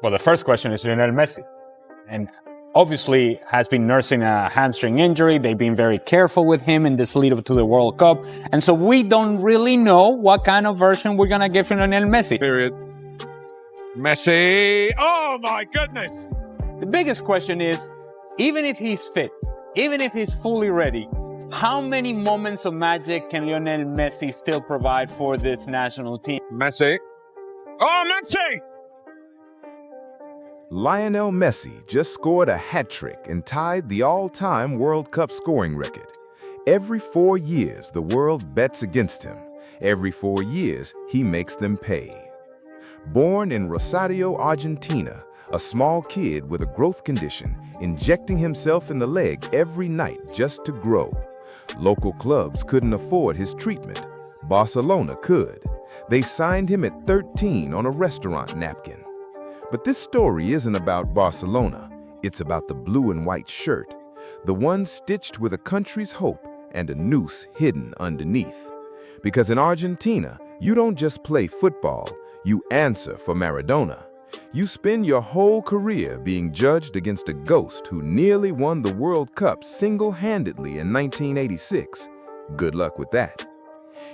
Well, the first question is Lionel Messi. And obviously has been nursing a hamstring injury. They've been very careful with him in this lead up to the World Cup. And so we don't really know what kind of version we're going to get from Lionel Messi. Period. Messi. Oh, my goodness. The biggest question is, even if he's fit, even if he's fully ready, how many moments of magic can Lionel Messi still provide for this national team? Messi. Oh, Messi! Lionel Messi just scored a hat trick and tied the all-time World Cup scoring record. Every 4 years, the world bets against him. Every 4 years, he makes them pay. Born in Rosario, Argentina, a small kid with a growth condition, injecting himself in the leg every night just to grow. Local clubs couldn't afford his treatment. Barcelona could. They signed him at 13 on a restaurant napkin. But this story isn't about Barcelona. It's about the blue and white shirt, the one stitched with a country's hope and a noose hidden underneath. Because in Argentina, you don't just play football, you answer for Maradona. You spend your whole career being judged against a ghost who nearly won the World Cup single-handedly in 1986. Good luck with that.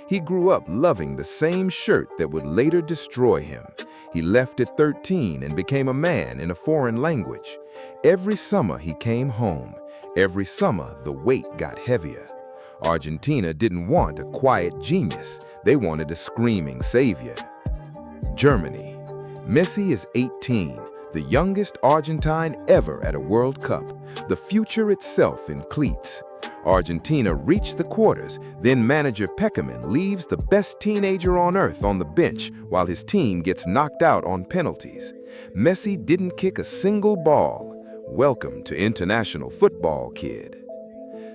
He grew up loving the same shirt that would later destroy him. He left at 13 and became a man in a foreign language. Every summer he came home. Every summer the weight got heavier. Argentina didn't want a quiet genius. They wanted a screaming savior. Germany. Messi is 18, the youngest Argentine ever at a World Cup, the future itself in cleats. Argentina reached the quarters, then manager Peckerman leaves the best teenager on earth on the bench while his team gets knocked out on penalties. Messi didn't kick a single ball. Welcome to international football, kid.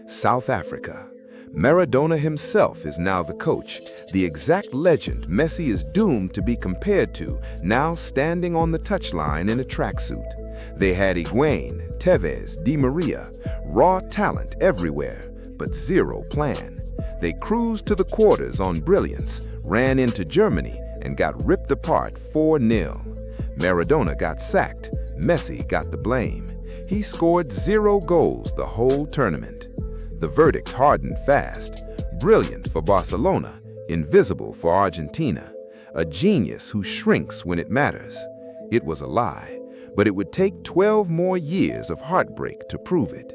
South Africa. Maradona himself is now the coach, the exact legend Messi is doomed to be compared to, now standing on the touchline in a tracksuit. They had Higuain, Tevez, Di Maria, raw talent everywhere, but zero plan. They cruised to the quarters on brilliance, ran into Germany, and got ripped apart 4-0. Maradona got sacked, Messi got the blame. He scored 0 goals the whole tournament. The verdict hardened fast. Brilliant for Barcelona, invisible for Argentina. A genius who shrinks when it matters. It was a lie, but it would take 12 more years of heartbreak to prove it.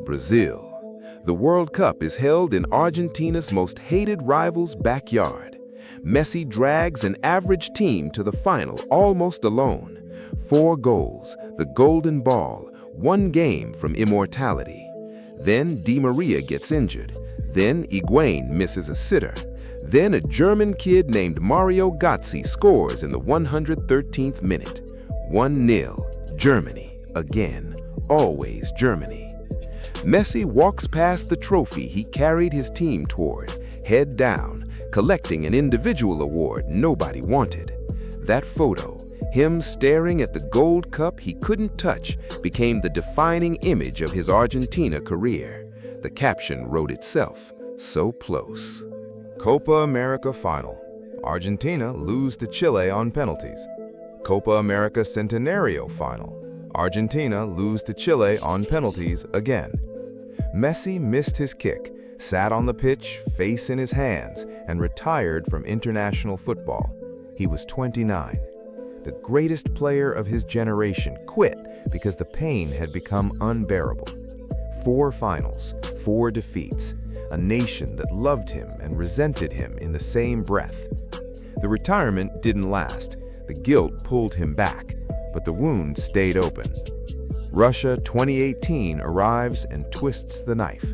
Brazil. The World Cup is held in Argentina's most hated rival's backyard. Messi drags an average team to the final almost alone. 4 goals, the golden ball, 1 game from immortality. Then Di Maria gets injured. Then Higuain misses a sitter. Then a German kid named Mario Götze scores in the 113th minute. 1-0, Germany, again, always Germany. Messi walks past the trophy he carried his team toward, head down, collecting an individual award nobody wanted. That photo, him staring at the gold cup he couldn't touch, became the defining image of his Argentina career. The caption wrote itself, so close. Copa America Final. Argentina lose to Chile on penalties. Copa America Centenario Final. Argentina lose to Chile on penalties again. Messi missed his kick, sat on the pitch, face in his hands, and retired from international football. He was 29. The greatest player of his generation quit because the pain had become unbearable. 4 finals, 4 defeats, a nation that loved him and resented him in the same breath. The retirement didn't last. The guilt pulled him back, but the wound stayed open. Russia 2018 arrives and twists the knife.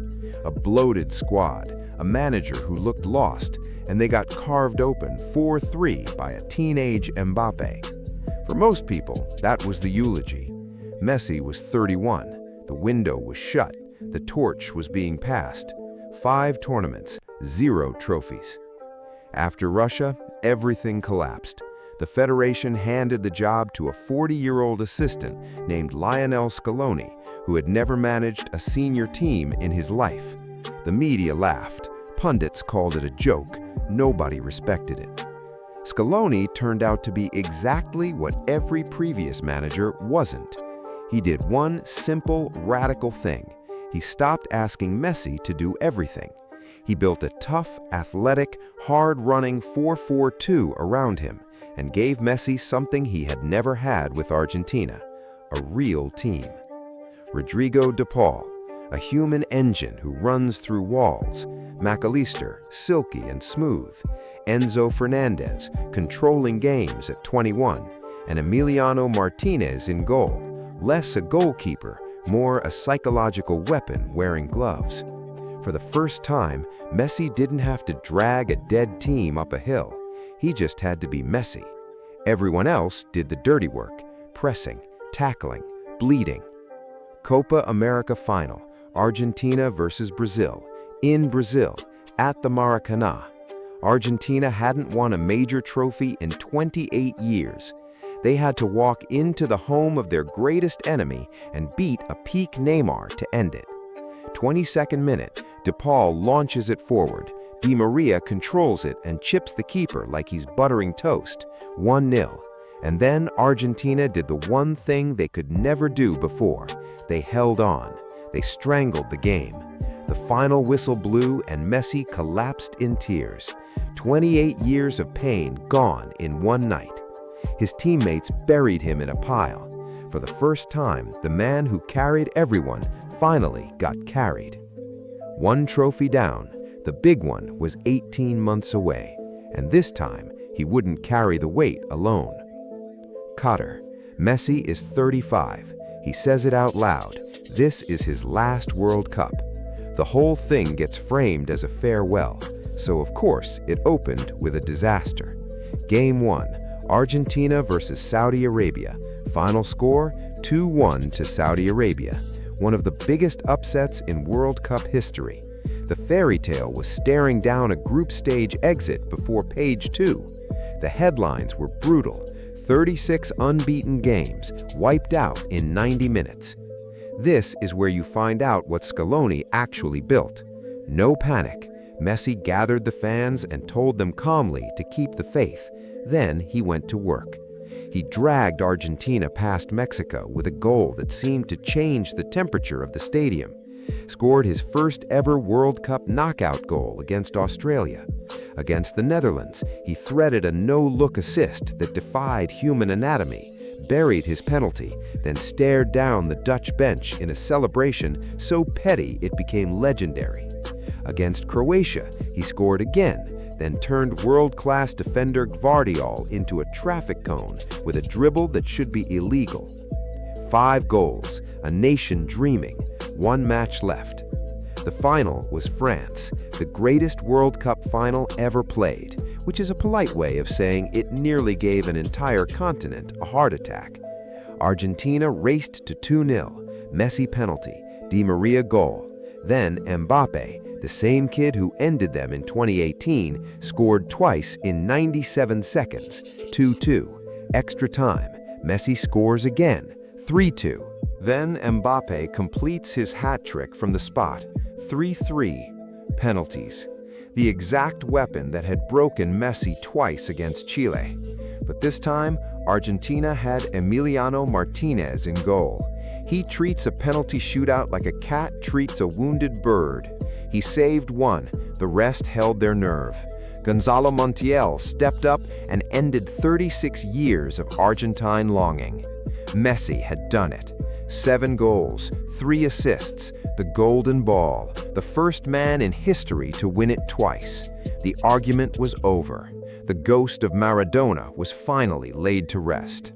A bloated squad, a manager who looked lost, and they got carved open 4-3 by a teenage Mbappe. For most people, that was the eulogy. Messi was 31. The window was shut. The torch was being passed. 5 tournaments, 0 trophies. After Russia, everything collapsed. The Federation handed the job to a 40-year-old assistant named Lionel Scaloni, who had never managed a senior team in his life. The media laughed. Pundits called it a joke. Nobody respected it. Scaloni turned out to be exactly what every previous manager wasn't. He did one simple, radical thing. He stopped asking Messi to do everything. He built a tough, athletic, hard-running 4-4-2 around him and gave Messi something he had never had with Argentina, a real team. Rodrigo de Paul, a human engine who runs through walls. McAllister, silky and smooth. Enzo Fernandez, controlling games at 21. And Emiliano Martinez in goal, less a goalkeeper, more a psychological weapon wearing gloves. For the first time, Messi didn't have to drag a dead team up a hill. He just had to be Messi. Everyone else did the dirty work, pressing, tackling, bleeding. Copa America Final, Argentina versus Brazil, in Brazil, at the Maracanã. Argentina hadn't won a major trophy in 28 years. They had to walk into the home of their greatest enemy and beat a peak Neymar to end it. 22nd minute, De Paul launches it forward. Di Maria controls it and chips the keeper like he's buttering toast, 1-0. And then Argentina did the one thing they could never do before. They held on. They strangled the game. The final whistle blew and Messi collapsed in tears. 28 years of pain gone in one night. His teammates buried him in a pile. For the first time, the man who carried everyone finally got carried. One trophy down, the big one was 18 months away, and this time he wouldn't carry the weight alone. Qatar. Messi is 35. He says it out loud. This is his last World Cup. The whole thing gets framed as a farewell, so of course it opened with a disaster. Game 1, Argentina versus Saudi Arabia. Final score, 2-1 to Saudi Arabia. One of the biggest upsets in World Cup history. The fairy tale was staring down a group stage exit before page 2. The headlines were brutal. 36 unbeaten games, wiped out in 90 minutes. This is where you find out what Scaloni actually built. No panic. Messi gathered the fans and told them calmly to keep the faith. Then he went to work. He dragged Argentina past Mexico with a goal that seemed to change the temperature of the stadium. Scored his first ever World Cup knockout goal against Australia. Against the Netherlands, he threaded a no-look assist that defied human anatomy, buried his penalty, then stared down the Dutch bench in a celebration so petty it became legendary. Against Croatia, he scored again, then turned world-class defender Gvardiol into a traffic cone with a dribble that should be illegal. 5 goals, a nation dreaming, 1 match left. The final was France, the greatest World Cup final ever played, which is a polite way of saying it nearly gave an entire continent a heart attack. Argentina raced to 2-0, Messi penalty, Di Maria goal. Then Mbappe, the same kid who ended them in 2018, scored twice in 97 seconds, 2-2. Extra time, Messi scores again, 3-2. Then Mbappe completes his hat trick from the spot, 3-3. Penalties. The exact weapon that had broken Messi twice against Chile. But this time, Argentina had Emiliano Martinez in goal. He treats a penalty shootout like a cat treats a wounded bird. He saved one, the rest held their nerve. Gonzalo Montiel stepped up and ended 36 years of Argentine longing. Messi had done it. 7 goals, 3 assists, the golden ball, the first man in history to win it twice. The argument was over. The ghost of Maradona was finally laid to rest.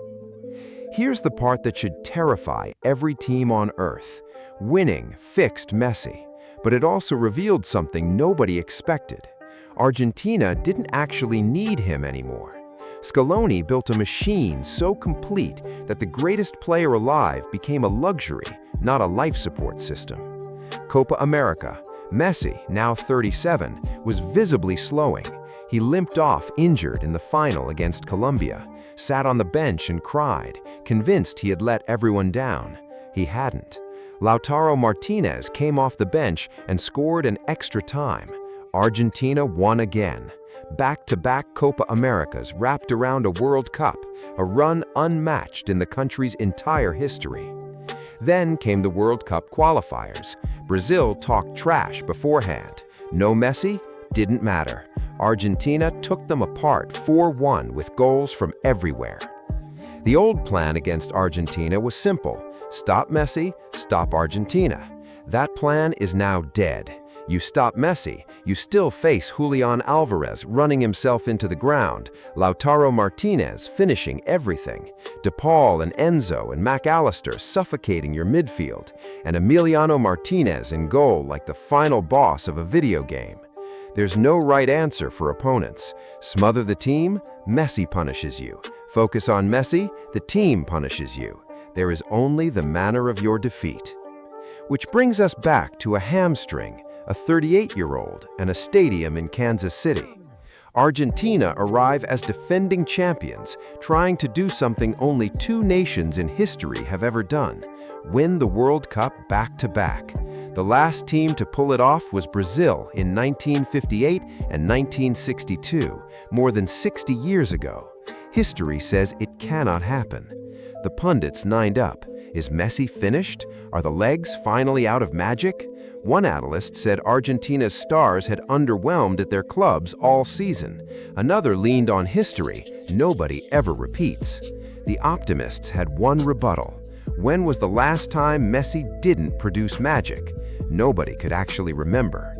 Here's the part that should terrify every team on earth. Winning fixed Messi, but it also revealed something nobody expected. Argentina didn't actually need him anymore. Scaloni built a machine so complete that the greatest player alive became a luxury, not a life support system. Copa America. Messi, now 37, was visibly slowing. He limped off injured in the final against Colombia, sat on the bench and cried, convinced he had let everyone down. He hadn't. Lautaro Martinez came off the bench and scored an extra time. Argentina won again. Back-to-back Copa Americas wrapped around a World Cup, a run unmatched in the country's entire history. Then came the World Cup qualifiers. Brazil talked trash beforehand. No Messi? Didn't matter. Argentina took them apart 4-1 with goals from everywhere. The old plan against Argentina was simple. Stop Messi, stop Argentina. That plan is now dead. You stop Messi, you still face Julian Alvarez running himself into the ground, Lautaro Martinez finishing everything, De Paul and Enzo and McAllister suffocating your midfield, and Emiliano Martinez in goal like the final boss of a video game. There's no right answer for opponents. Smother the team, Messi punishes you. Focus on Messi, the team punishes you. There is only the manner of your defeat. Which brings us back to a hamstring, a 38-year-old, and a stadium in Kansas City. Argentina arrive as defending champions, trying to do something only two nations in history have ever done: win the World Cup back-to-back. The last team to pull it off was Brazil in 1958 and 1962, more than 60 years ago. History says it cannot happen. The pundits lined up. Is Messi finished? Are the legs finally out of magic? One analyst said Argentina's stars had underwhelmed at their clubs all season. Another leaned on history. Nobody ever repeats. The optimists had one rebuttal. When was the last time Messi didn't produce magic? Nobody could actually remember.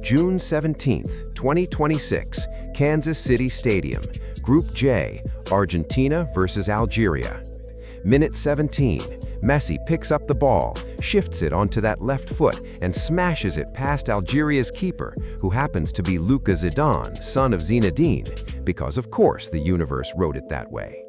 June 17, 2026, Kansas City Stadium, Group J, Argentina versus Algeria. Minute 17, Messi picks up the ball, shifts it onto that left foot, and smashes it past Algeria's keeper, who happens to be Luka Zidane, son of Zinedine, because of course the universe wrote it that way.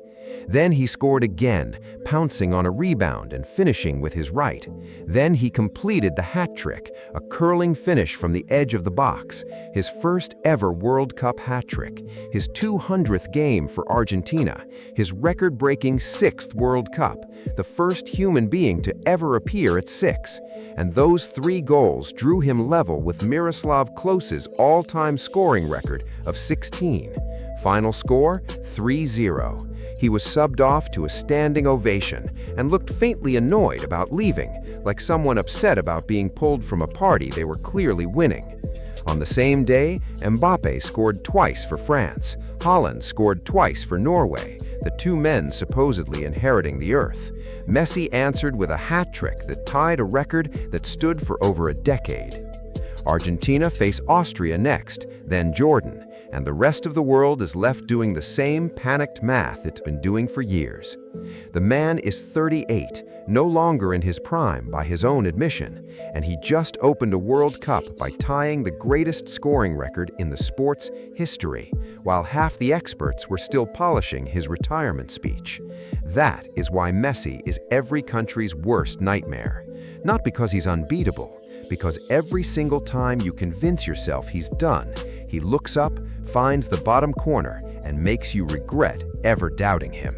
Then he scored again, pouncing on a rebound and finishing with his right. Then he completed the hat trick, a curling finish from the edge of the box, his first ever World Cup hat trick, his 200th game for Argentina, his record-breaking 6th World Cup, the first human being to ever appear at 6. And those 3 goals drew him level with Miroslav Klose's all-time scoring record of 16. Final score, 3-0. He was subbed off to a standing ovation and looked faintly annoyed about leaving, like someone upset about being pulled from a party they were clearly winning. On the same day, Mbappe scored twice for France. Holland scored twice for Norway, the 2 men supposedly inheriting the earth. Messi answered with a hat trick that tied a record that stood for over a decade. Argentina face Austria next, then Jordan, and the rest of the world is left doing the same panicked math it's been doing for years. The man is 38, no longer in his prime by his own admission, and he just opened a World Cup by tying the greatest scoring record in the sport's history, while half the experts were still polishing his retirement speech. That is why Messi is every country's worst nightmare. Not because he's unbeatable, because every single time you convince yourself he's done, he looks up, finds the bottom corner, and makes you regret ever doubting him.